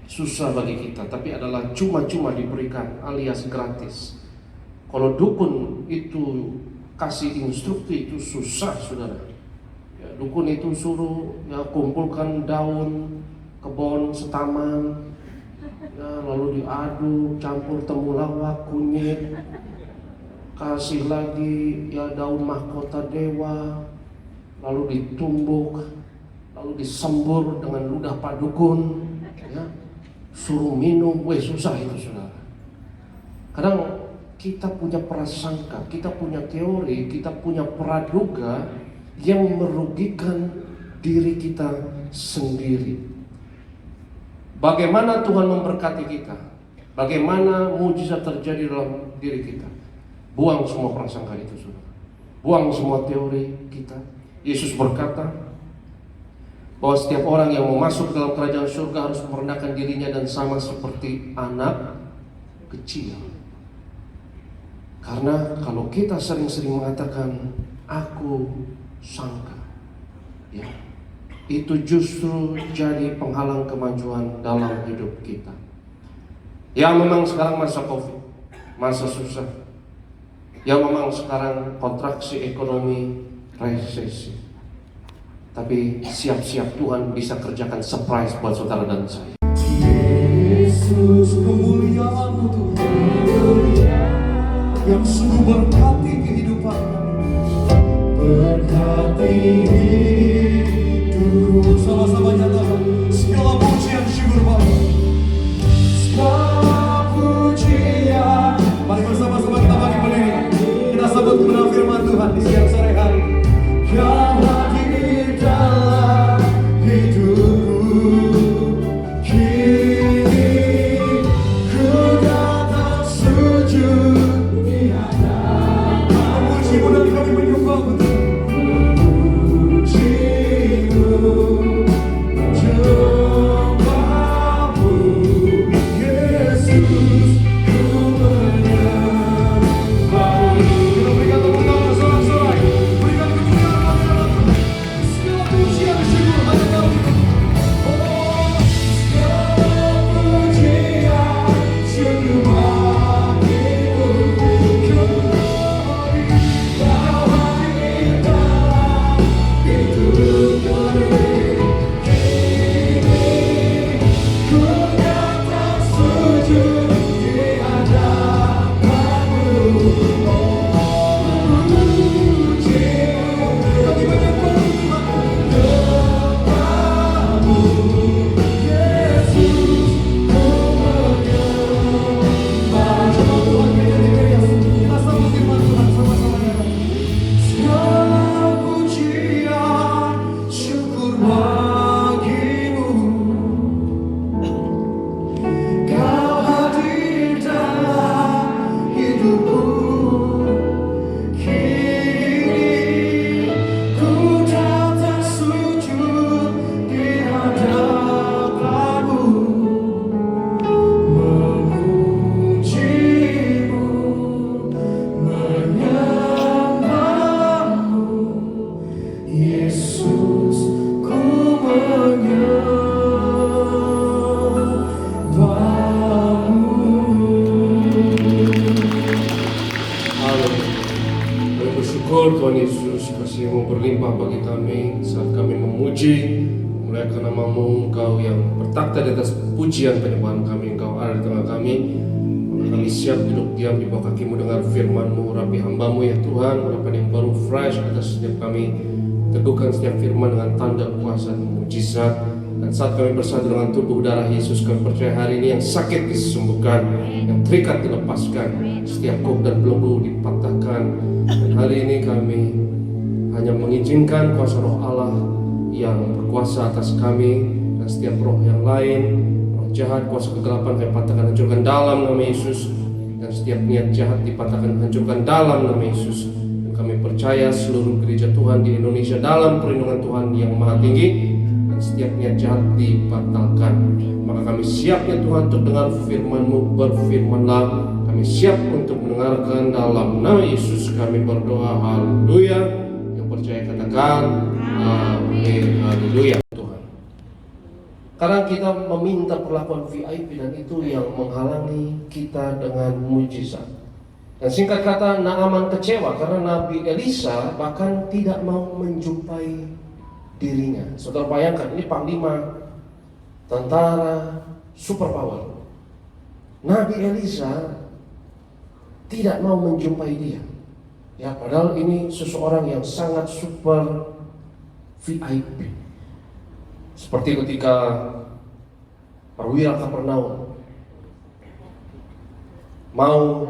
susah bagi kita, tapi adalah cuma-cuma diberikan alias gratis. Kalau dukun itu kasih instruksi itu susah, saudara. Ya, dukun itu suruh ya kumpulkan daun kebon setaman, ya, lalu diaduk, campur temulawak, kunyit, kasih lagi ya daun mahkota dewa, lalu ditumbuk, lalu disembur dengan ludah padukun, ya, suruh minum. Susah itu, saudara. Kadang kita punya prasangka, kita punya teori, kita punya praduga yang merugikan diri kita sendiri. Bagaimana Tuhan memberkati kita? Bagaimana mujizat terjadi dalam diri kita? Buang semua prasangka itu, saudara. Buang semua teori kita. Yesus berkata bahwa setiap orang yang mau masuk dalam kerajaan surga harus merendahkan dirinya dan sama seperti anak kecil. Karena kalau kita sering-sering mengatakan aku sangka, ya, itu justru jadi penghalang kemajuan dalam hidup kita. Ya, memang sekarang masa Covid, masa susah. Ya, memang sekarang kontraksi ekonomi, resesi. Tapi siap-siap Tuhan bisa kerjakan surprise buat saudara dan saya. Yesus, kemuliaan-Mu Tuhan yang sungguh berkati kehidupan kami, berkati hidupku. Sama-sama nyatakan segala pujian syukur Bapa, segala pujian. Mari bersama-sama kita bagi berdiri, kita sambut kebenaran firman Tuhan di siang sore hari. Kau hadir dalam hidupku, kini ku datang sujud di hadapan. Memuji-Mu dan kami menyembah-Mu, memuji-Mu, menyembah-Mu, Yesus, ku menyembah-Mu. Kita berikan tepuk tangan sorak-sorai, berikan kemuliaan bagi nama Tuhan. Segala pujian syukur hanya kami. Oh, segala pujian syukur bagimu. Kau hadir dalam hidup kami. Kini ku datang sujud di hadapan-Mu. Oh, memuji-Mu, kami menyembah Tuhan. Yesus, ku menyembah. Coba Tuhan menjadi kaya. Kita sambut firman Tuhan sama-sama ya. Segala pujian syukur bagimu. Kau hadir dalam hidupku. Kini ku datang sujud di hadapan-Mu, memuji-Mu, menyembah-Mu, Yesus, ku menyembah-Mu. Haleluya. Kami bersyukur Tuhan Yesus, kasih-Mu berlimpah bagi kami saat kami memuji, memuliakan nama-Mu. Engkau yang bertakhta di atas pujian penyembahan kami, Engkau ada di tengah kami. Maka kami siap duduk diam di bawah kaki-Mu, dengar firman-Mu. Rapi hamba-Mu ya Tuhan, urapan yang baru fresh atas setiap kami. Teguhkan setiap firman dengan tanda kuasa dan mujizat. Dan saat kami bersatu dengan tubuh darah Yesus, kami percaya hari ini yang sakit disembuhkan, yang terikat dilepaskan, setiap kok dan belenggu dipatahkan. Dan hari ini kami hanya mengizinkan kuasa roh Allah yang berkuasa atas kami, dan setiap roh yang lain, roh jahat, kuasa kegelapan kami patahkan, hancurkan dalam nama Yesus. Dan setiap niat jahat dipatahkan, hancurkan dalam nama Yesus. Dan kami percaya seluruh gereja Tuhan di Indonesia dalam perlindungan Tuhan yang maha tinggi, dan setiap niat jahat dibatalkan. Maka kami siap ya Tuhan untuk dengar firman-Mu, berfirman-Lah. Kami siap untuk mendengarkan dalam nama Yesus kami berdoa. Haleluya. Yang percaya katakan amin. Haleluya. Tuhan, Kadang kita meminta perlakuan VIP dan itu yang menghalangi kita dengan mujizat. Dan singkat kata, Naaman kecewa karena Nabi Elisa bahkan tidak mau menjumpai dirinya. Saudara bayangkan, ini panglima tentara superpower. Nabi Elisa tidak mau menjumpai dia. Ya, padahal ini seseorang yang sangat super VIP. Seperti ketika perwira Kapernaum mau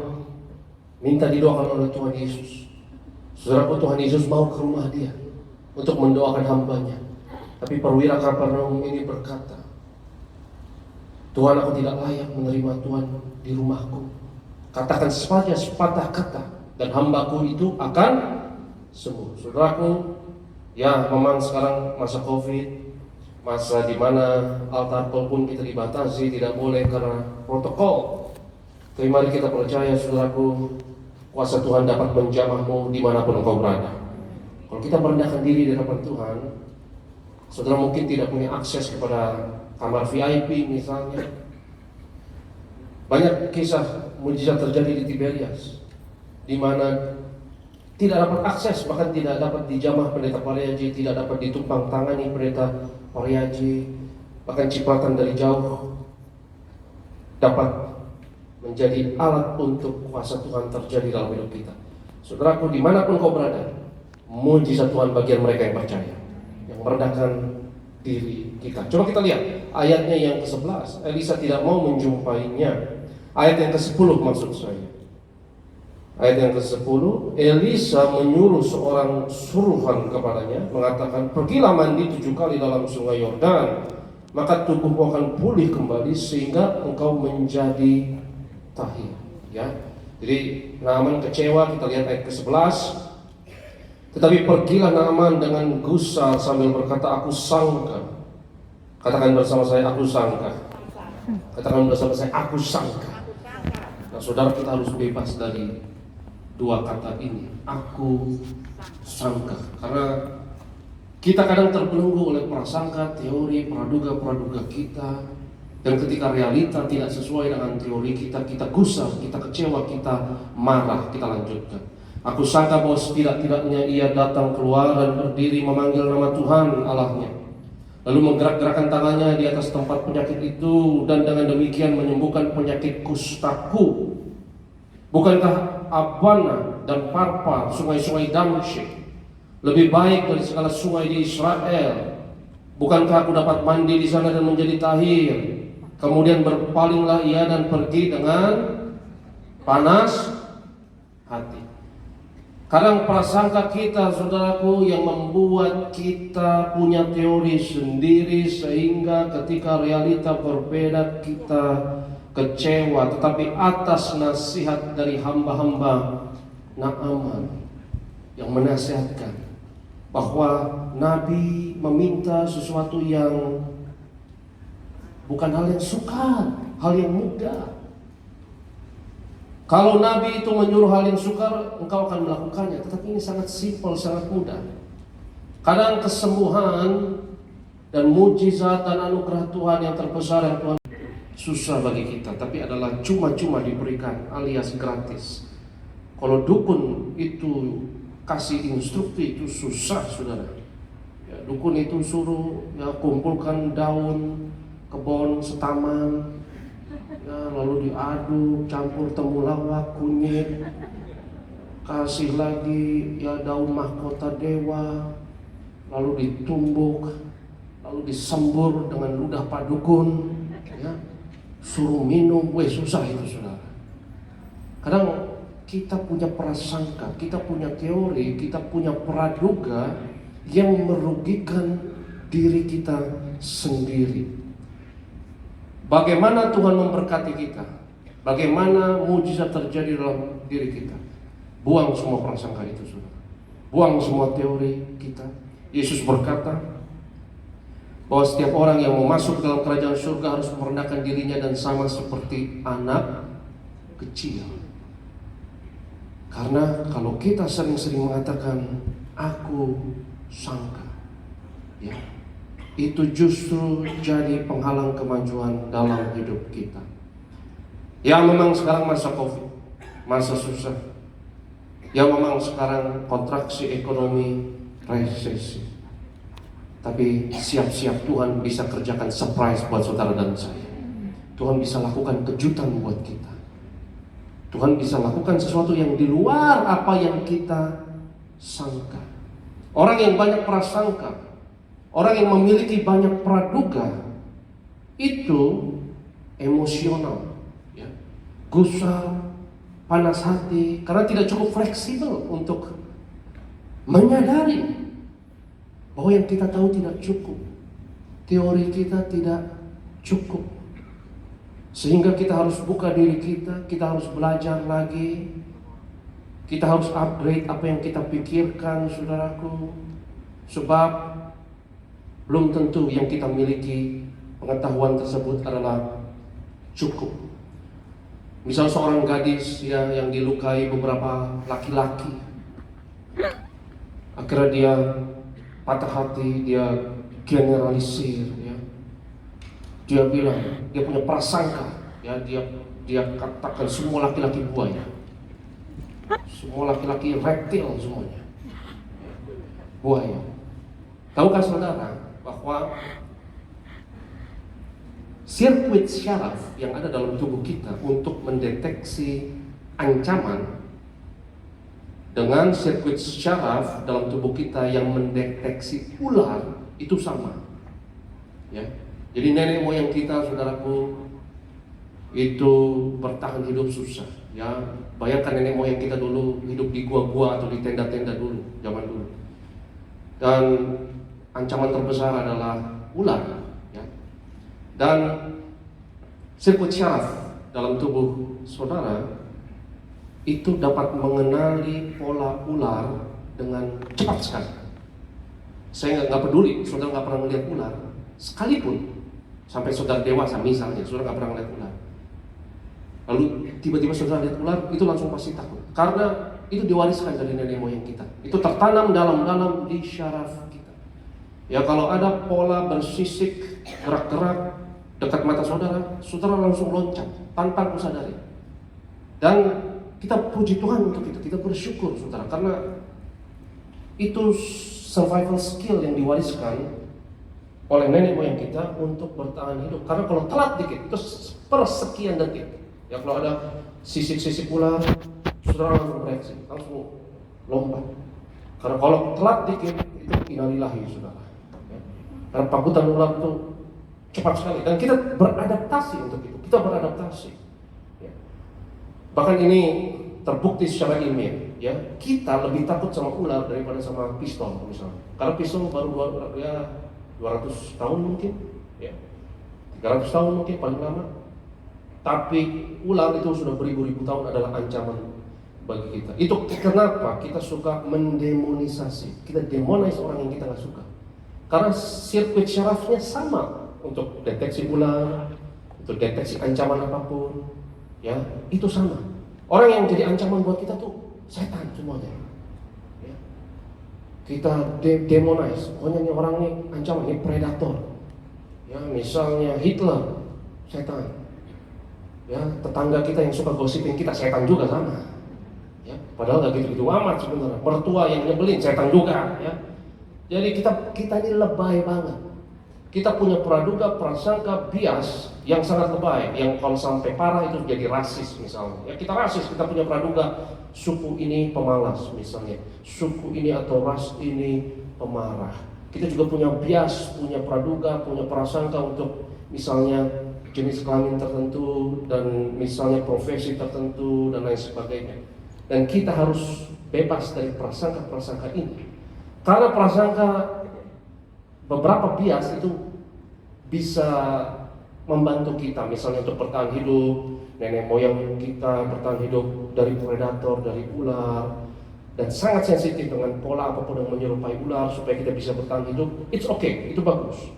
minta didoakan oleh Tuhan Yesus. Saudaraku, Tuhan Yesus mau ke rumah dia untuk mendoakan hambanya. Tapi perwira Kapernaum ini berkata, Tuhan, aku tidak layak menerima Tuhan di rumahku. Katakan saja sepatah kata dan hambaku itu akan sembuh. Saudaraku, ya memang sekarang masa COVID, masa di mana altar call pun kita dibatasi, tidak boleh karena protokol. Tapi mari kita percaya, saudaraku, kuasa Tuhan dapat menjamahmu dimanapun engkau berada. Kalau kita merendahkan diri di hadapan Tuhan, saudara mungkin tidak punya akses kepada kamar VIP misalnya. Banyak kisah mujizat terjadi di Tiberias, di mana tidak dapat akses, bahkan tidak dapat dijamah pendeta Pariaji, tidak dapat ditumpang tangani pendeta Pariaji, bahkan cipratan dari jauh dapat menjadi alat untuk kuasa Tuhan terjadi dalam hidup kita. Saudaraku, dimanapun kau berada, mujizat Tuhan bagian mereka yang percaya, yang merendahkan diri kita. Coba kita lihat ayatnya yang ke-11. Elisa tidak mau menjumpainya. Ayat yang ke-10 maksud saya. Ayat yang ke-10, Elisa menyuruh seorang suruhan kepadanya, mengatakan, pergilah mandi 7 kali dalam sungai Yordan, maka tubuhmu akan pulih kembali sehingga engkau menjadi tahir. Ya, jadi Naaman kecewa, kita lihat ayat ke-11. Tetapi pergilah Naaman dengan gusar sambil berkata, aku sangka. Katakan bersama saya, aku sangka. Katakan bersama saya, aku sangka. Nah, saudara, kita harus bebas dari dua kata ini, aku sangka. Karena kita kadang terbelenggu oleh prasangka, teori, praduga kita. Dan ketika realita tidak sesuai dengan teori kita, kita gusar, kita kecewa, kita marah, kita lanjutkan. Aku sangka bahwa setidak-tidaknya ia datang keluar dan berdiri memanggil nama Tuhan Allahnya, lalu menggerak-gerakkan tangannya di atas tempat penyakit itu, dan dengan demikian menyembuhkan penyakit kustaku. Bukankah Abana dan Parpa, sungai-sungai Damsyik, lebih baik dari segala sungai di Israel? Bukankah aku dapat mandi di sana dan menjadi tahir? Kemudian berpalinglah ia dan pergi dengan panas hati. Kadang prasangka kita, saudaraku, yang membuat kita punya teori sendiri, sehingga ketika realita berbeda kita kecewa. Tetapi atas nasihat dari hamba-hamba Naaman yang menasihatkan bahwa Nabi meminta sesuatu yang bukan hal yang sukar, hal yang mudah. Kalau Nabi itu menyuruh hal yang sukar, engkau akan melakukannya. Tetapi ini sangat simpel, sangat mudah. Kadang kesembuhan dan mujizat dan anugerah Tuhan yang terbesar yang Tuhan susah bagi kita, tapi adalah cuma-cuma diberikan alias gratis. Kalau dukun itu kasih instruksi itu susah, saudara. Ya, dukun itu suruh ya kumpulkan daun kebon setaman, ya, lalu diaduk, campur temulawak, kunyit, kasih lagi ya daun mahkota dewa, lalu ditumbuk, lalu disembur dengan ludah padukun, ya, suruh minum. Susah itu, saudara. Kadang kita punya prasangka, kita punya teori, kita punya praduga yang merugikan diri kita sendiri. Bagaimana Tuhan memberkati kita? Bagaimana mujizat terjadi dalam diri kita? Buang semua prasangka itu, saudara. Buang semua teori kita. Yesus berkata bahwa setiap orang yang mau masuk dalam kerajaan surga harus merendahkan dirinya dan sama seperti anak kecil. Karena kalau kita sering-sering mengatakan aku sangka, ya, itu justru jadi penghalang kemajuan dalam hidup kita. Ya memang sekarang masa Covid, masa susah. Ya memang sekarang kontraksi ekonomi, resesi. Tapi siap-siap Tuhan bisa kerjakan surprise buat saudara dan saya. Tuhan bisa lakukan kejutan buat kita. Tuhan bisa lakukan sesuatu yang di luar apa yang kita sangka. Orang yang banyak prasangka, orang yang memiliki banyak praduga, itu emosional, ya, gusar, panas hati, karena tidak cukup fleksibel untuk menyadari bahwa yang kita tahu tidak cukup, teori kita tidak cukup, sehingga kita harus buka diri kita harus belajar lagi, kita harus upgrade apa yang kita pikirkan, saudaraku, sebab belum tentu yang kita miliki pengetahuan tersebut adalah cukup. Misal seorang gadis ya, yang dilukai beberapa laki-laki, akhirnya dia patah hati, dia generalisir, ya. Dia bilang, dia punya prasangka, ya, dia katakan semua laki-laki buaya, semua laki-laki reptil semuanya, buaya. Tahukah saudara bahwa sirkuit syaraf yang ada dalam tubuh kita untuk mendeteksi ancaman dengan sirkuit syaraf dalam tubuh kita yang mendeteksi ular itu sama, ya. Jadi nenek moyang kita, saudaraku, itu bertahan hidup susah, ya. Bayangkan nenek moyang kita dulu hidup di gua-gua atau di tenda-tenda dulu, zaman dulu. Dan ancaman terbesar adalah ular, ya. Dan sirkuit syaraf dalam tubuh saudara itu dapat mengenali pola ular dengan cepat sekali. Saya nggak peduli, saudara nggak pernah melihat ular, sekalipun sampai saudara dewasa misalnya, saudara nggak pernah melihat ular. Lalu tiba-tiba saudara lihat ular, itu langsung pasti takut, karena itu diwariskan dari nenek moyang kita. Itu tertanam dalam di syaraf kita. Ya, kalau ada pola bersisik, gerak-gerak dekat mata saudara, saudara langsung loncat tanpa kusadari. Dan kita puji Tuhan untuk itu, kita bersyukur saudara, karena itu survival skill yang diwariskan oleh nenek moyang kita untuk bertahan hidup. Karena kalau telat dikit, itu persekian detik, ya, kalau ada sisik-sisik ular, saudara langsung bereaksi, langsung lompat. Karena kalau telat dikit, itu innalillahi saudara, ya. Karena pakutan ular itu cepat sekali, dan kita beradaptasi untuk itu, kita beradaptasi, ya. Bahkan ini terbukti secara ilmiah, ya, kita lebih takut sama ular daripada sama pistol misalnya. Karena pistol baru 200 tahun mungkin, ya, 300 tahun mungkin paling lama. Tapi ular itu sudah beribu-ribu tahun adalah ancaman bagi kita. Itu kenapa kita suka mendemonisasi, kita demonize orang yang kita nggak suka. Karena sirkuit syarafnya sama untuk deteksi ular, untuk deteksi ancaman apapun, ya, itu sama. Orang yang jadi ancaman buat kita tuh setan semuanya, ya. Kita demonize, pokoknya ini orang ini ancaman, ini predator, ya. Misalnya Hitler, setan, ya. Tetangga kita yang suka gosipin kita, setan juga sama, ya. Padahal nggak gitu-gitu amat sebenarnya. Mertua yang nyebelin, setan juga, ya. Jadi kita ini lebay banget. Kita punya praduga, prasangka, bias yang sangat lebay, yang kalau sampai parah itu jadi rasis misalnya. Ya, kita rasis, kita punya praduga, suku ini pemalas misalnya, suku ini atau ras ini pemarah. Kita juga punya bias, punya praduga, punya prasangka untuk misalnya jenis kelamin tertentu dan misalnya profesi tertentu dan lain sebagainya. Dan kita harus bebas dari prasangka-prasangka ini. Karena prasangka, beberapa bias itu bisa membantu kita, misalnya untuk bertahan hidup. Nenek moyang kita bertahan hidup dari predator, dari ular, dan sangat sensitif dengan pola apapun yang menyerupai ular supaya kita bisa bertahan hidup. It's okay, itu bagus.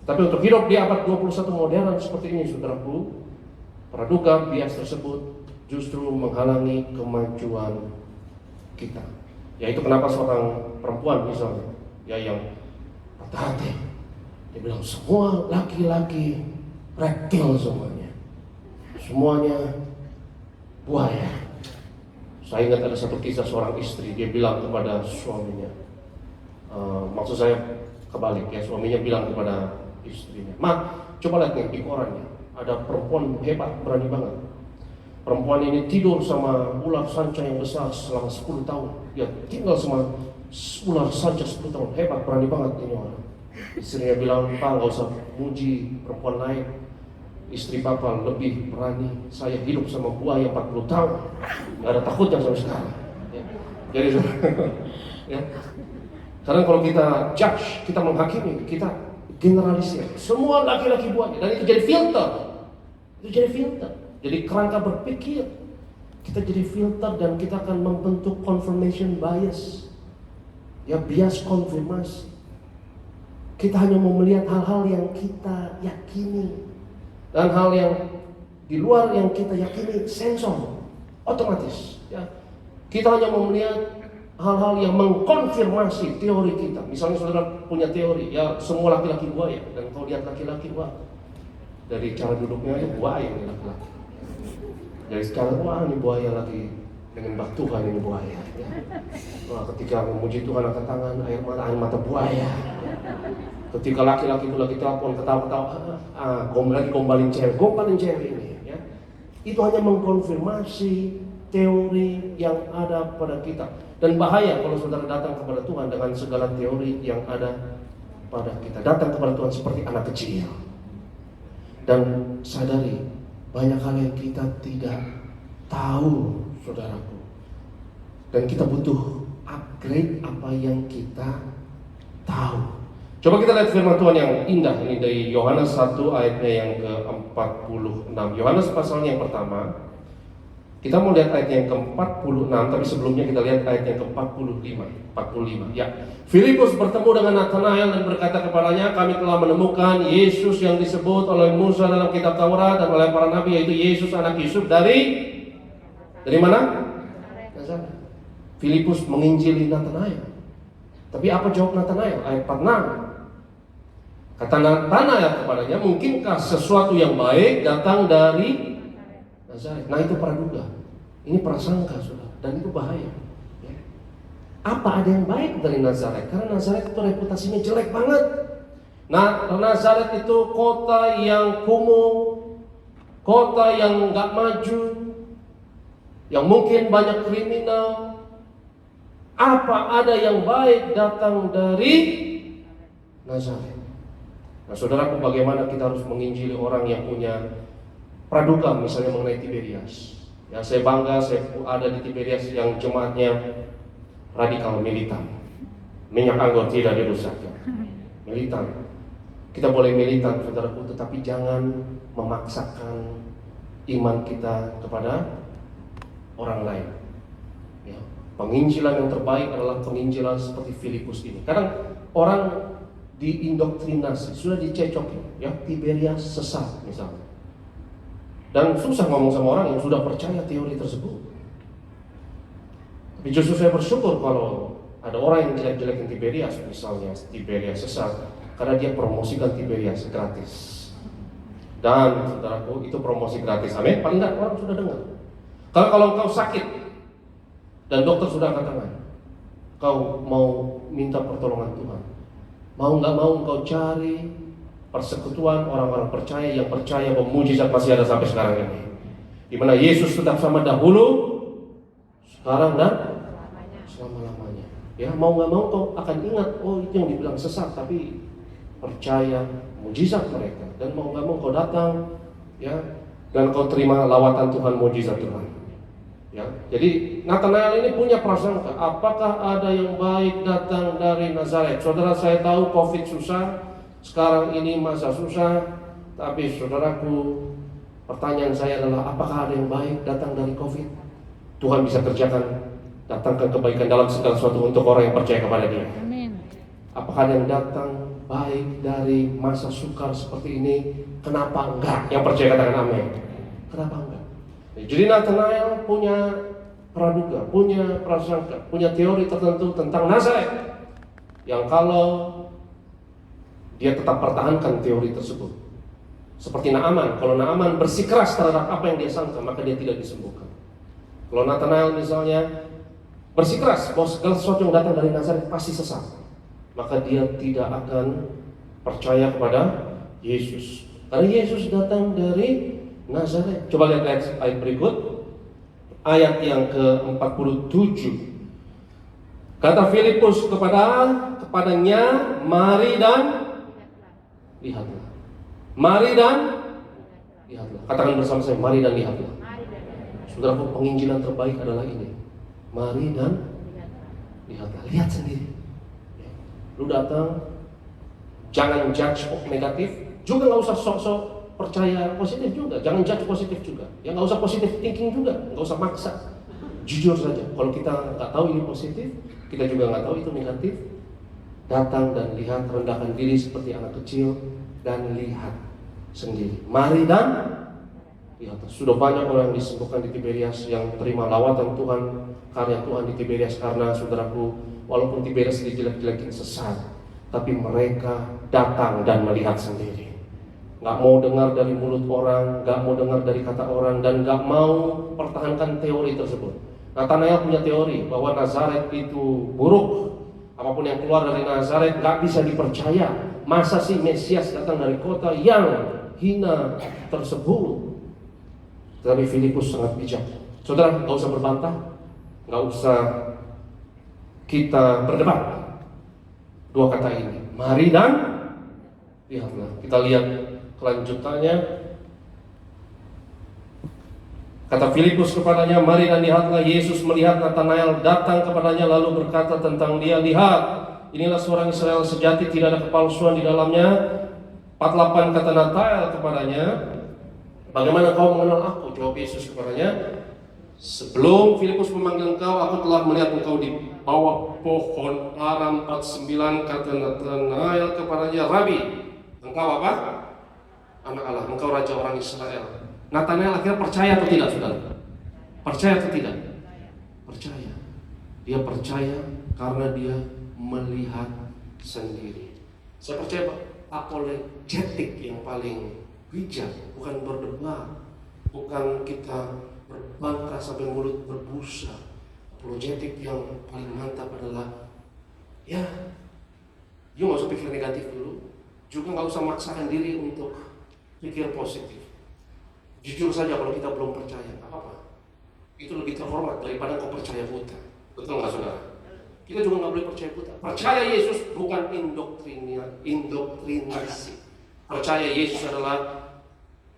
Tapi untuk hidup di abad 21 modern seperti ini, saudaraku, praduga bias tersebut justru menghalangi kemajuan kita. Ya, itu kenapa seorang perempuan misalnya, ya, yang patah hati, Dia bilang semua laki-laki reptil semuanya. Semuanya buaya. Saya ingat ada satu kisah seorang istri, dia bilang kepada suaminya, maksud saya kebalik ya, suaminya bilang kepada istrinya, "Ma, coba lihat nih di korannya, ada perempuan hebat, berani banget. Perempuan ini tidur sama ular sanca yang besar selama 10 tahun. Dia tinggal sama ular sanca 10 tahun, hebat, berani banget ini orang." Istrinya bilang, "Pak, nggak usah muji perempuan lain. Istri Papa lebih berani. Saya hidup sama buaya 40 tahun, nggak ada takutnya sama sekali." Ya. Jadi, ya. Karena kalau kita judge, kita menghakimi, kita generalisir. Semua laki-laki buaya, dan itu jadi filter. Itu jadi filter. Jadi kerangka berpikir. Kita jadi filter dan kita akan membentuk confirmation bias. Ya, bias konfirmasi. Kita hanya mau melihat hal-hal yang kita yakini. Dan hal yang di luar yang kita yakini sensor, otomatis. Ya. Kita hanya mau melihat hal-hal yang mengkonfirmasi teori kita. Misalnya saudara punya teori, ya semua laki-laki buaya. Dan kalau lihat laki-laki, wah, dari cara duduknya aja buaya ini laki-laki. Dari secara, wah ini buaya lagi menyembah Tuhan, ini buaya. Ya. Wah, ketika memuji Tuhan angkat tangan, air mata buaya. Ketika laki-laki itu lagi telepon, ketawa-ketawa, gombalin cewek ini, ya. Itu hanya mengkonfirmasi teori yang ada pada kita. Dan bahaya kalau saudara datang kepada Tuhan dengan segala teori yang ada pada kita. Datang kepada Tuhan seperti anak kecil. Dan sadari, banyak hal yang kita tidak tahu, saudaraku. Dan kita butuh upgrade apa yang kita tahu. Coba kita lihat firman Tuhan yang indah ini dari Yohanes 1 ayatnya yang ke-46. Yohanes pasalnya yang pertama. Kita mau lihat ayat yang ke-46, tapi sebelumnya kita lihat ayat yang ke-45. Ya. Filipus bertemu dengan Nathanael dan berkata kepadanya, "Kami telah menemukan Yesus yang disebut oleh Musa dalam kitab Taurat dan oleh para nabi, yaitu Yesus anak Yusuf dari mana? Nazaret." Filipus menginjili Nathanael. Tapi apa jawab Nathanael? Ayat 46. Kata Nathanael kepadanya, "Mungkinkah sesuatu yang baik datang dari Nazaret?" Nah, itu praduga. Ini prasangka, saudara, dan itu bahaya. Ya. Apa ada yang baik dari Nazaret? Karena Nazaret itu reputasinya jelek banget. Nah, Nazaret itu kota yang kumuh, kota yang nggak maju, yang mungkin banyak kriminal. Apa ada yang baik datang dari Nazaret? Nah, saudaraku, bagaimana kita harus menginjili orang yang punya praduga misalnya mengenai Tiberias. Ya, saya bangga saya ada di Tiberias yang jemaatnya radikal militan. Minyak anggur tidak dirusak. Militan. Kita boleh militan, saudaraku, tetapi jangan memaksakan iman kita kepada orang lain. Ya, penginjilan yang terbaik adalah penginjilan seperti Filipus ini. Kadang orang diindoktrinasi, sudah dicecokin, ya, Tiberias sesat misalnya. Dan susah ngomong sama orang yang sudah percaya teori tersebut. Tapi justru saya bersyukur kalau ada orang yang jelek-jelekin Tiberias, misalnya Tiberias sesat, karena dia promosikan Tiberias gratis. Dan saudaraku, itu promosi gratis, amin. Paling enggak orang sudah dengar. Kalau engkau sakit dan dokter sudah angkat tangan, kau mau minta pertolongan Tuhan, mau nggak mau engkau cari persekutuan orang-orang percaya yang percaya bahwa mujizat masih ada sampai sekarang ini, di mana Yesus tetap sama dahulu, sekarang dan selama-lamanya. Ya, mau nggak mau kau akan ingat, oh itu yang dibilang sesat, tapi percaya mujizat mereka, dan mau nggak mau kau datang, ya, dan kau terima lawatan Tuhan, mujizat Tuhan. Ya, jadi Nathanael ini punya prasangka, apakah ada yang baik datang dari Nazaret? Saudara, saya tahu COVID susah, sekarang ini masa susah, tapi saudaraku, pertanyaan saya adalah, apakah ada yang baik datang dari COVID? Tuhan bisa kerjakan, datangkan kebaikan dalam segala sesuatu untuk orang yang percaya kepada Dia. Amin. Apakah ada yang datang baik dari masa sukar seperti ini? Kenapa enggak? Yang percaya katakan amin. Kenapa enggak? Jadi Nathanael punya praduga, punya prasangka, punya teori tertentu tentang Nazaret, yang kalau dia tetap pertahankan teori tersebut. Seperti Naaman, kalau Naaman bersikeras terhadap apa yang dia sangka, maka dia tidak disembuhkan. Kalau Nathanael misalnya bersikeras bahwa segala sesuatu yang datang dari Nazaret pasti sesat, maka dia tidak akan percaya kepada Yesus. Karena Yesus datang dari Nazaret. Coba lihat ayat berikut, ayat yang ke-47. Kata Filipus kepadanya, mari dan lihatlah. Mari dan lihatlah. Katakan bersama saya, mari dan lihatlah. Saudaraku, penginjilan terbaik adalah ini. Mari dan lihatlah. Lihat sendiri. Lu datang, jangan judge negatif, juga nggak usah sok-sok percaya positif juga. Jangan judge positif juga. Ya nggak usah positif thinking juga, nggak usah maksa. Jujur saja. Kalau kita nggak tahu ini positif, kita juga nggak tahu itu negatif. Datang dan lihat, rendahkan diri seperti anak kecil dan lihat sendiri. Mari dan lihat. Sudah banyak orang disembuhkan di Tiberias yang terima lawatan Tuhan, karya Tuhan di Tiberias, karena saudaraku, walaupun Tiberias dijelek-jelekin sesat, tapi mereka datang dan melihat sendiri. Nggak mau dengar dari mulut orang, nggak mau dengar dari kata orang, dan nggak mau pertahankan teori tersebut. Nathanael punya teori bahwa Nazaret itu buruk. Apapun yang keluar dari Nazaret nggak bisa dipercaya. Masa sih Mesias datang dari kota yang hina tersebut? Tetapi Filipus sangat bijak. Saudara, nggak usah berbantah, nggak usah kita berdebat. Dua kata ini, mari dan lihatlah. Kita lihat kelanjutannya. Kata Filipus kepadanya, mari dan lihatlah. Yesus melihat Nathanael datang kepadanya lalu berkata tentang dia, lihat, inilah seorang Israel sejati, tidak ada kepalsuan di dalamnya. 48 kata Nathanael kepadanya, bagaimana kau mengenal aku? Jawab Yesus kepadanya, sebelum Filipus memanggil engkau, aku telah melihat engkau di bawah pohon ara. 49 kata Nathanael kepadanya, Rabi, engkau apa? Anak Allah, engkau raja orang Israel. Nathanael akhirnya percaya atau tidak, saudara? Percaya atau tidak? Percaya. Dia percaya karena dia melihat sendiri. Saya percaya apologetik yang paling bijak, bukan berdebat, bukan kita berbangka sampai mulut berbusa. Apologetik yang paling mantap adalah, ya, you nggak usah pikir negatif dulu, juga nggak usah maksakan diri untuk pikir positif. Jujur saja kalau kita belum percaya, apa-apa. Itu lebih terhormat daripada kau percaya buta. Betul nggak, saudara? Kita juga nggak boleh percaya buta. Percaya Yesus bukan indoktrinasi. Percaya Yesus adalah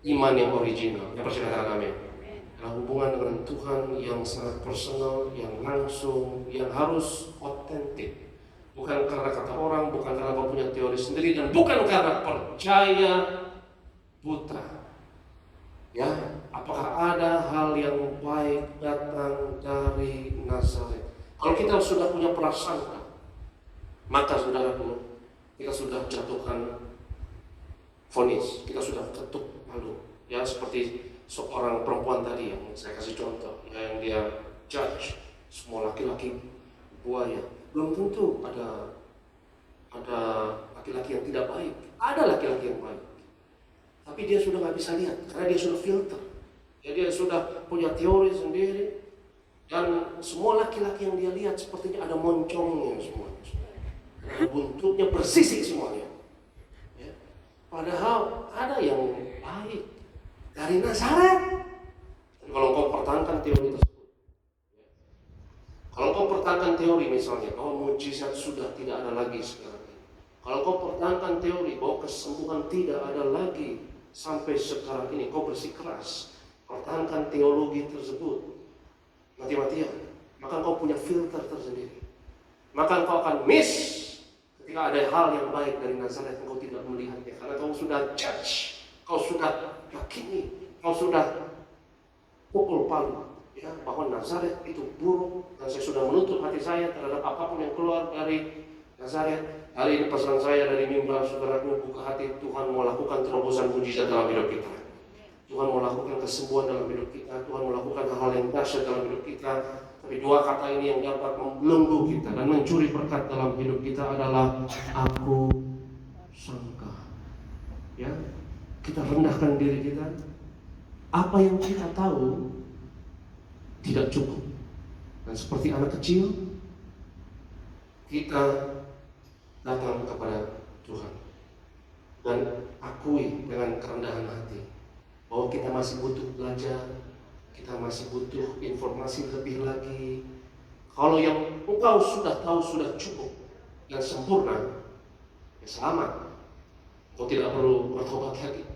iman yang original. Yang percaya dengan amin. Adalah hubungan dengan Tuhan yang sangat personal, yang langsung, yang harus otentik. Bukan karena kata orang, bukan karena kau punya teori sendiri, dan bukan karena percaya buta. Ya, apakah ada hal yang baik datang dari Nazaret? Kalau kita sudah punya prasangka, maka saudaraku, kita sudah jatuhkan vonis, kita sudah ketuk palu. Ya, seperti seorang perempuan tadi yang saya kasih contoh, yang dia judge semua laki-laki buaya. Belum tentu ada laki-laki yang tidak baik. Ada laki-laki yang baik. Tapi dia sudah nggak bisa lihat, karena dia sudah filter. Ya, dia sudah punya teori sendiri. Dan semua laki-laki yang dia lihat sepertinya ada moncongnya semuanya. Ada buntutnya, bersisik semuanya. Ya. Padahal ada yang baik dari Nazaret. Kalau kau pertahankan teori tersebut, kalau kau pertahankan teori misalnya bahwa mujizat sudah tidak ada lagi sekarang ini. Kalau kau pertahankan teori bahwa kesembuhan tidak ada lagi sampai sekarang ini, kau bersikeras pertahankan teologi tersebut, mati-matian, maka kau punya filter tersendiri. Maka kau akan miss ketika ada hal yang baik dari Nazaret, kau tidak melihatnya karena kau sudah judge, kau sudah yakini, kau sudah pukul palu, ya, bahwa Nazaret itu buruk. Dan saya sudah menutup hati saya terhadap apapun yang keluar dari Nazaret. Hari ini pesan saya dari mimbar, saudaraku, buka hati. Tuhan mau lakukan terobosan mujizat dalam hidup kita. Tuhan mau lakukan kesembuhan dalam hidup kita. Tuhan mau lakukan hal yang dahsyat dalam hidup kita. Tapi dua kata ini yang dapat membelenggu kita dan mencuri berkat dalam hidup kita adalah aku sangka. kita rendahkan diri kita, apa yang kita tahu tidak cukup. Dan seperti anak kecil, kita datang kepada Tuhan dan akui dengan kerendahan hati bahwa kita masih butuh belajar, kita masih butuh informasi lebih lagi. Kalau yang engkau sudah tahu sudah cukup, yang sempurna, ya selamat, engkau tidak perlu bertobat lagi.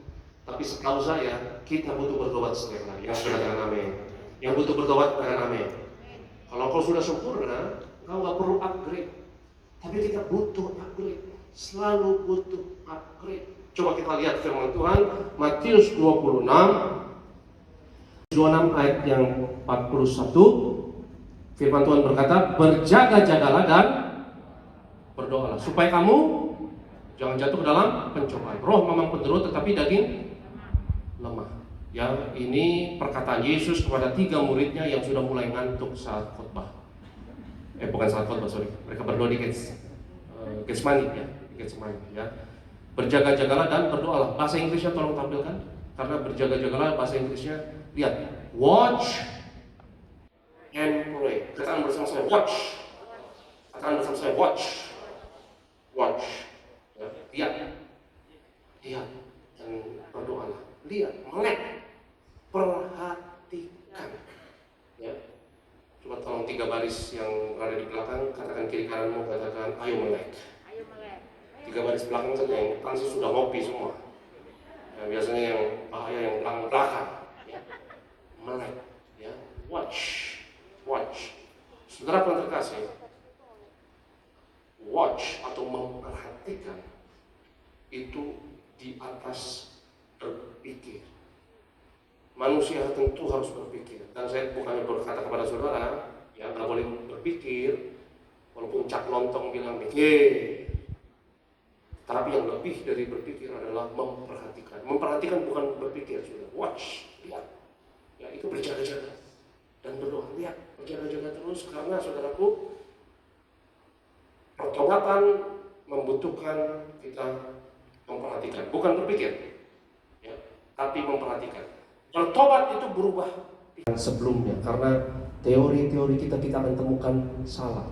Tapi setahu saya, kita butuh bertobat sekali lagi. Yang sudah dengan amin. Yang butuh bertobat dengan amin. Kalau kau sudah sempurna, engkau nggak perlu upgrade. Tapi kita butuh upgrade. Selalu butuh upgrade. Coba kita lihat firman Tuhan, Matius 26 ayat yang 41. Firman Tuhan berkata, berjaga-jagalah dan berdoalah supaya kamu jangan jatuh ke dalam pencobaan. Roh memang penderut tetapi daging lemah. Ya, ini perkataan Yesus kepada 3 muridnya yang sudah mulai ngantuk saat khotbah. Bukan saat khotbah, sorry. Mereka berdoa di Getsemani ya, Getsemani ya. Berjaga-jagalah dan berdoalah. Bahasa Inggrisnya tolong tampilkan. Karena berjaga-jagalah bahasa Inggrisnya, lihat, watch and pray. Katakan bersama saya, watch. Katakan bersama saya, watch. Watch. Ya, lihat dan berdoalah. Lihat, melek, perhatikan. Ya, coba tolong 3 baris yang ada di belakang, katakan kiri kananmu, katakan ayo melek. 3 baris belakang saja, yang depan sih sudah ngopi semua. Ya, biasanya yang bahaya yang belakang. Ya, melek. Ya, watch. Saudara yang terkasih, watch atau memperhatikan itu di atas berpikir. Manusia tentu harus berpikir. Dan saya bukannya berkata kepada saudara, ya nggak boleh berpikir, walaupun Cak Lontong bilang mikir. Tapi yang lebih dari berpikir adalah memperhatikan. Memperhatikan bukan berpikir, saudara. Watch, lihat. Ya itu berjaga-jaga dan berdoa. Lihat, berjaga-jaga terus karena saudaraku, pertobatan membutuhkan kita memperhatikan, bukan berpikir, ya, tapi memperhatikan. Bertobat itu berubah sebelumnya, karena teori-teori kita akan temukan salah.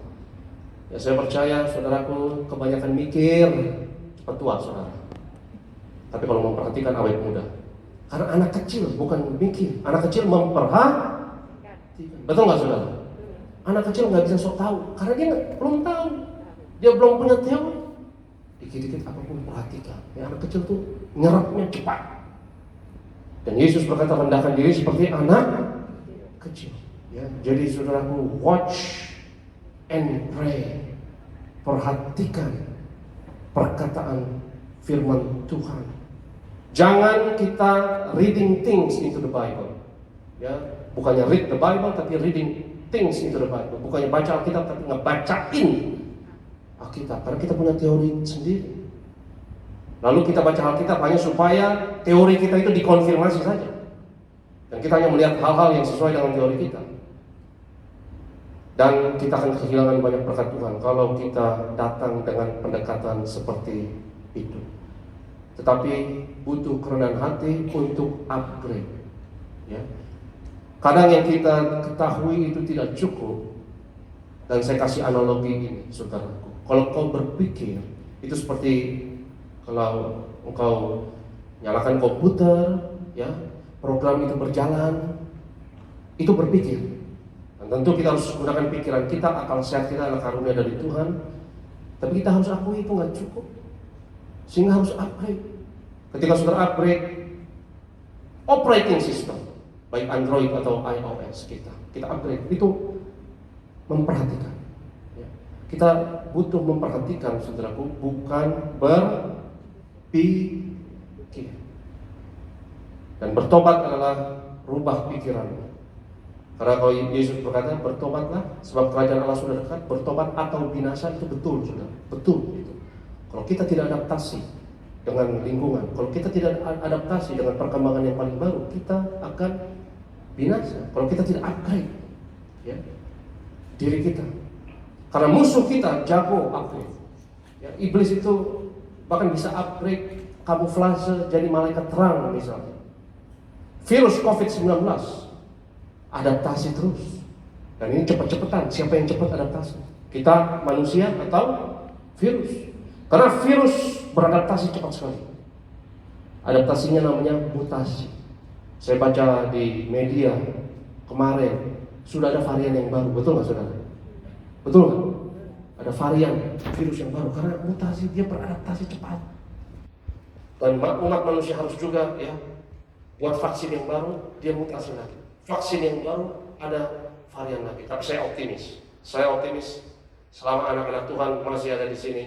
Ya, saya percaya saudaraku, kebanyakan mikir cepat tua saudara. Tapi kalau memperhatikan awet muda. Karena anak kecil bukan mikir, anak kecil memperhatikan. Betul nggak saudara? Anak kecil nggak bisa sok tahu, karena dia belum tahu, dia belum punya teori. Dikit-dikit apapun perhatikan. Ya, anak kecil tuh nyerapnya cepat. Dan Yesus berkata rendahkan diri seperti anak kecil. Ya, jadi saudaraku, watch and pray. Perhatikan perkataan firman Tuhan. Jangan kita reading things into the Bible. Ya, bukannya read the Bible tapi reading things into the Bible. Bukannya baca Alkitab tapi ngebacain Alkitab, karena kita punya teori sendiri. Lalu kita baca Alkitab hanya supaya teori kita itu dikonfirmasi saja. Dan kita hanya melihat hal-hal yang sesuai dengan teori kita. Dan kita akan kehilangan banyak berkat Tuhan kalau kita datang dengan pendekatan seperti itu. Tetapi butuh kerendahan hati untuk upgrade. Ya. Kadang yang kita ketahui itu tidak cukup. Dan saya kasih analogi ini, saudaraku. Kalau kau berpikir, itu seperti kalau engkau nyalakan komputer, ya, program itu berjalan, itu berpikir. Dan tentu kita harus gunakan pikiran kita, akal sehat kita adalah karunia dari Tuhan. Tapi kita harus akui itu nggak cukup, sehingga harus upgrade. Ketika sudah upgrade operating system, baik Android atau iOS kita upgrade, itu memperhatikan. Ya. Kita butuh memperhatikan, saudaraku, bukan berpikir. Dan bertobat adalah rubah pikiranmu. Karena kalau Yesus berkata bertobatlah sebab kerajaan Allah sudah dekat, bertobat atau binasa, itu betul, saudara, betul itu. Kalau kita tidak adaptasi dengan lingkungan, kalau kita tidak adaptasi dengan perkembangan yang paling baru, kita akan binasa. Kalau kita tidak upgrade, ya, diri kita, karena musuh kita jago upgrade. Ya, iblis itu bahkan bisa upgrade kamuflase jadi malaikat terang misalnya. Virus COVID-19 adaptasi terus. Dan ini cepat-cepatan, siapa yang cepat adaptasi? Kita manusia atau virus? Karena virus beradaptasi cepat sekali. Adaptasinya namanya mutasi. Saya baca di media kemarin sudah ada varian yang baru, betul nggak saudara? Betul nggak? Ada varian virus yang baru karena mutasi, dia beradaptasi cepat. Dan umat manusia harus juga ya buat vaksin yang baru, dia mutasi lagi. Vaksin yang baru ada varian lagi. Tapi saya optimis. Saya optimis selama anak-anak Tuhan masih ada di sini,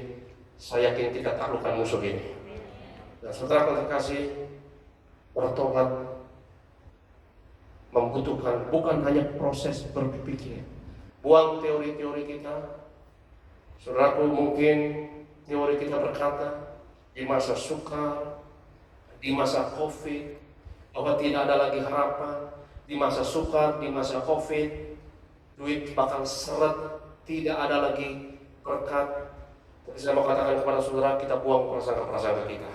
saya yakin kita taklukkan musuh ini. Dan saudara terkasih, bertobat membutuhkan bukan hanya proses berpikir. Buang teori-teori kita. Saudaraku, mungkin teori kita berkata di masa sukar, di masa COVID, bahwa tidak ada lagi harapan. Di masa sukar, di masa COVID, duit bakal seret, tidak ada lagi berkat. Tapi saya mau katakan kepada saudara, kita buang prasangka-prasangka kita.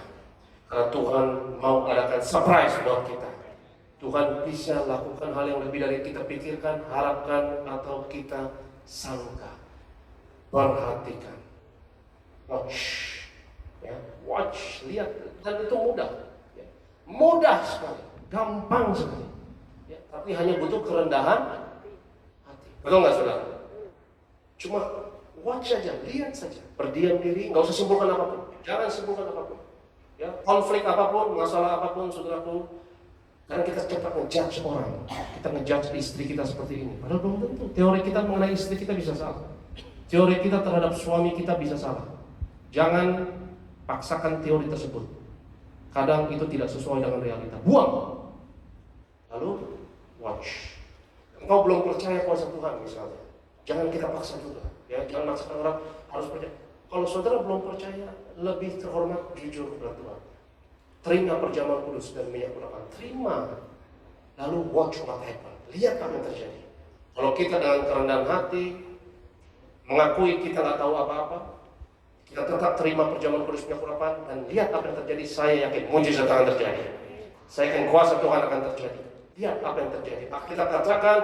Karena Tuhan mau adakan surprise buat kita. Tuhan bisa lakukan hal yang lebih dari kita pikirkan, harapkan, atau kita sangka. Perhatikan, watch, ya, watch, lihat, dan itu mudah, ya. Mudah sekali, gampang sekali, ya. Tapi hanya butuh kerendahan hati. Betul nggak saudara? Cuma watch saja, lihat saja, berdiam diri, nggak usah simpulkan apapun, jangan simpulkan apapun, ya. Konflik apapun, masalah apapun, saudaraku. Karena kita cepat ngejudge orang, kita ngejudge istri kita seperti ini. Padahal belum tentu. Teori kita mengenai istri kita bisa salah. Teori kita terhadap suami kita bisa salah. Jangan paksakan teori tersebut. Kadang itu tidak sesuai dengan realita. Buang. Lalu watch. Engkau belum percaya kuasa Tuhan misalnya. Jangan kita paksa juga. Ya, jangan maksakan orang harus percaya. Kalau saudara belum percaya, lebih terhormat jujur kepada Tuhan. Terima perjamuan kudus dan minyak urapan. Terima. Lalu watch what happen. Lihat apa yang terjadi. Kalau kita dengan kerendahan hati mengakui kita nggak tahu apa-apa, kita tetap terima perjamuan kudus minyak urapan dan lihat apa yang terjadi. Saya yakin mujizat akan terjadi. Saya yakin kuasa Tuhan akan terjadi. Lihat apa yang terjadi. Kita katakan,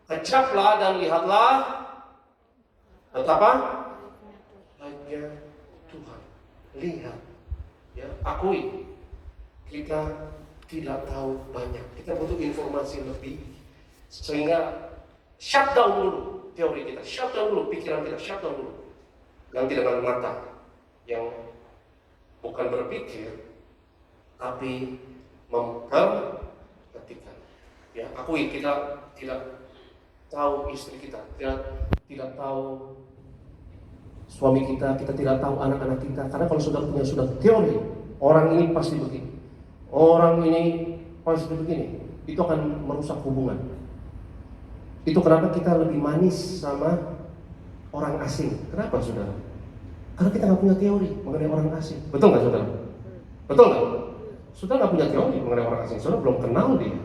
kejaplah dan lihatlah betapa baiknya Tuhan. Lihat, ya, akui. Kita tidak tahu banyak, kita butuh informasi lebih, sehingga shutdown dulu teori kita, shutdown dulu pikiran kita, shutdown dulu. Ganti dengan mata yang bukan berpikir, tapi memperhatikan. Ya, akui kita tidak tahu istri kita, tidak tahu suami kita tidak tahu anak-anak kita. Karena kalau sudah punya teori, orang ini pasti begini. Orang ini pasti begini, itu akan merusak hubungan. Itu kenapa kita lebih manis sama orang asing. Kenapa saudara? Karena kita nggak punya teori mengenai orang asing. Betul nggak saudara? Betul nggak? Saudara nggak punya teori mengenai orang asing. Saudara belum kenal dia.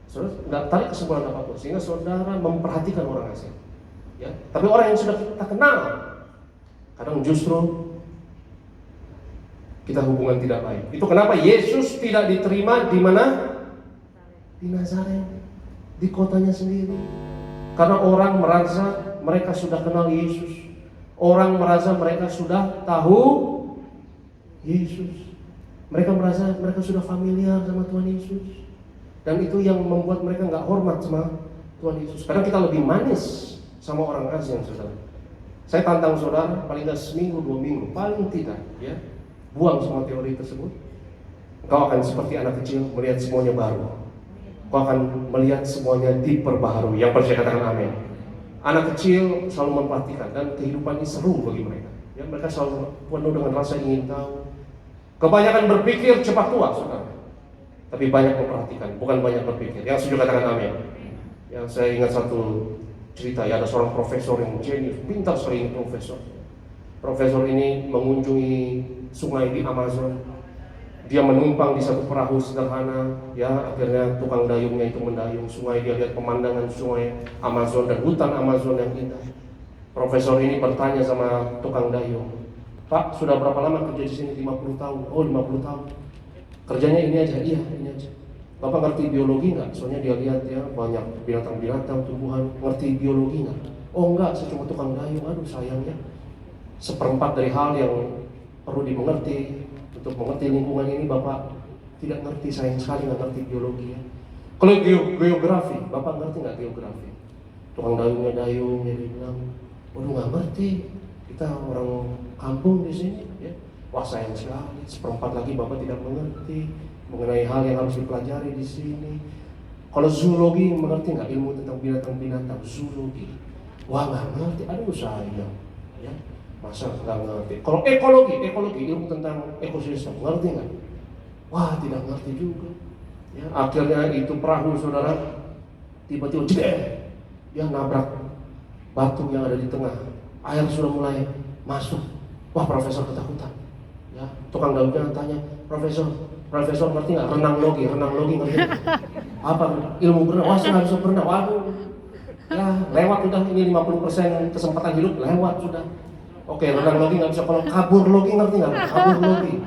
Saudara nggak tarik kesimpulan apapun. Sehingga saudara memperhatikan orang asing. Ya, tapi orang yang sudah kita kenal, kadang justru kita hubungan tidak baik. Itu kenapa Yesus tidak diterima di mana? Di Nazaret, di kotanya sendiri. Karena orang merasa mereka sudah kenal Yesus. Orang merasa mereka sudah tahu Yesus. Mereka merasa mereka sudah familiar sama Tuhan Yesus. Dan itu yang membuat mereka nggak hormat sama Tuhan Yesus. Karena kita lebih manis sama orang asing, saudara. Saya tantang saudara, paling nggak seminggu, 2 minggu, paling tidak, ya. Buang semua teori tersebut. Kau akan seperti anak kecil melihat semuanya baru. Kau akan melihat semuanya diperbaharui. Yang percaya katakan amin. Anak kecil selalu memperhatikan dan kehidupan ini seru bagi mereka. Ya, mereka selalu penuh dengan rasa ingin tahu. Kebanyakan berpikir cepat tua, saudara. Tapi banyak memperhatikan, bukan banyak berpikir. Yang setuju katakan amin. Yang saya ingat satu cerita, ya, ada seorang profesor yang jenius, pintar sekali ini profesor. Profesor ini mengunjungi sungai di Amazon. Dia menumpang di satu perahu sederhana, ya, akhirnya tukang dayungnya itu mendayung sungai. Dia lihat pemandangan sungai Amazon dan hutan Amazon yang indah. Profesor ini bertanya sama tukang dayung, Pak, sudah berapa lama kerja di sini? 50 tahun. Oh, 50 tahun. Kerjanya ini aja? Iya, ini aja. Bapak ngerti biologi nggak? Soalnya dia lihat ya banyak binatang-binatang, tumbuhan. Ngerti biologi nggak? Oh enggak, saya cuma tukang dayung. Aduh sayangnya. Seperempat dari hal yang perlu dimengerti untuk mengerti lingkungan ini Bapak tidak ngerti, sayang sekali nggak ngerti biologi ya. Kalau geografi, Bapak ngerti nggak geografi? Tukang dayungnya dayung, dia bilang, waduh nggak ngerti, kita orang kampung di sini ya. Wah sayang sekali, seperempat lagi Bapak tidak mengerti mengenai hal yang harus dipelajari di sini. Kalau zoologi mengerti nggak ilmu tentang binatang-binatang zoologi? Wah nggak ngerti, aduh sayang ya. Masa nggak ngerti? Kalau ekologi ilmu tentang ekosistem ngerti nggak? Wah tidak ngerti juga. Ya, akhirnya itu perahu saudara tiba-tiba jeder, dia nabrak batu yang ada di tengah. Air sudah mulai masuk. Wah profesor ketakutan. Ya, tukang dayungnya tanya, profesor ngerti nggak renang logi ngerti nggak? Apa ilmu berenang? Wah saya nggak bisa berenang. Waduh, ya lewat sudah ini 50% kesempatan hidup lewat sudah. Oke, renang logi nggak bisa. Kalau kabur logi ngerti nggak? Kabur logi,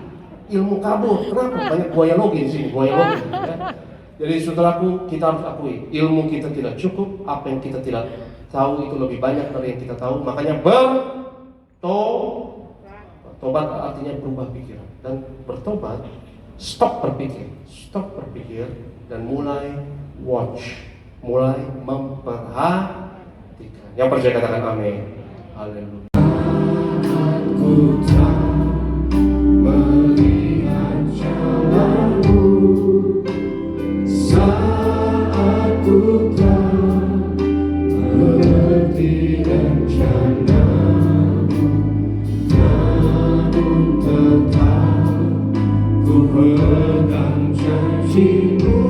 ilmu kabur. Kenapa? Banyak buaya logi di sini, buaya logi. Ya. Jadi saudaraku, kita harus akui ilmu kita tidak cukup. Apa yang kita tidak tahu itu lebih banyak dari yang kita tahu. Makanya bertobat artinya berubah pikiran dan bertobat. Stop berpikir dan mulai watch, mulai memperhatikan. Yang percaya katakan amin. Haleluya. Aku tak melihat jalanmu saat ku tak mengerti rencanamu, namun tetap ku pegang janjimu.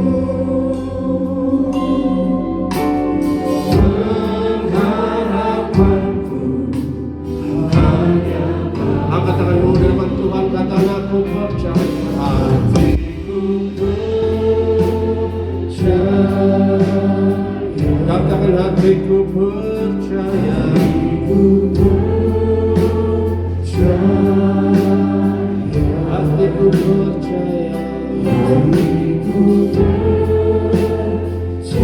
Angkat tanganmu di depan Tuhan, katakan aku percaya. Hatiku percaya. Katakan hatiku percaya. Hatiku percaya. Hatiku percaya.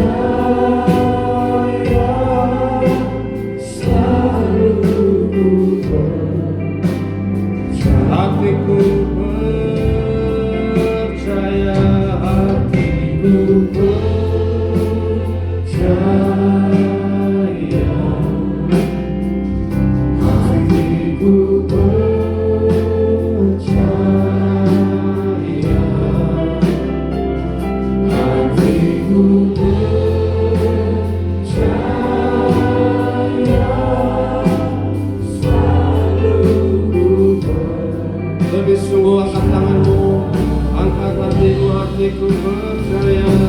Selalu hatiku percaya, hatiku percaya, hatiku percaya, hatiku lebih sungguh angkat tanganmu, angkat hatiku percaya.